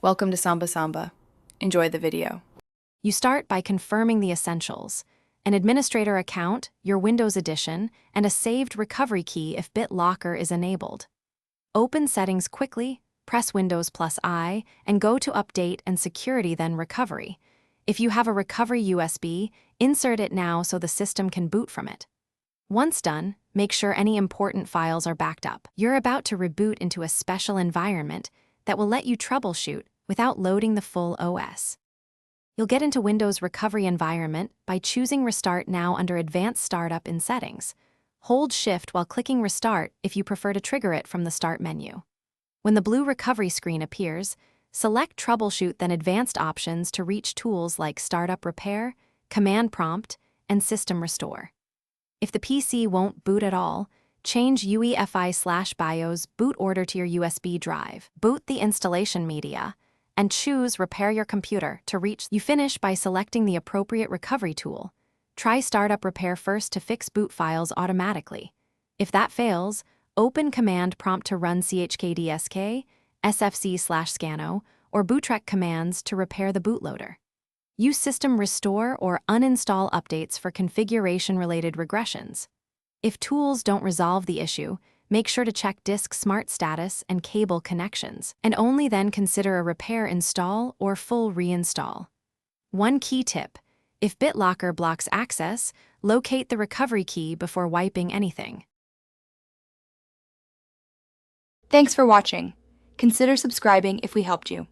Welcome to Samba Samba. Enjoy the video. You start by confirming the essentials: an administrator account, your Windows edition, and a saved recovery key if BitLocker is enabled. Open Settings quickly, press Windows +I, and go to Update and Security, then Recovery. If you have a recovery USB, insert it now so the system can boot from it. Once done, make sure any important files are backed up. You're about to reboot into a special environment that will let you troubleshoot without loading the full OS. You'll get into Windows recovery environment by choosing Restart Now under Advanced Startup in Settings. Hold Shift while clicking Restart if you prefer to trigger it from the Start menu. When the blue recovery screen appears, select Troubleshoot, then Advanced Options to reach tools like Startup Repair, Command Prompt, and System Restore. If the PC won't boot at all, change UEFI/BIOS boot order to your USB drive. Boot the installation media, and choose Repair Your Computer to reach. You finish by selecting the appropriate recovery tool. Try Startup Repair first to fix boot files automatically. If that fails, open Command Prompt to run chkdsk, sfc/scano, or bootrec commands to repair the bootloader. Use System Restore or uninstall updates for configuration-related regressions. If tools don't resolve the issue, make sure to check disk smart status and cable connections, and only then consider a repair install or full reinstall. One key tip: if BitLocker blocks access, locate the recovery key before wiping anything. Thanks for watching. Consider subscribing if we helped you.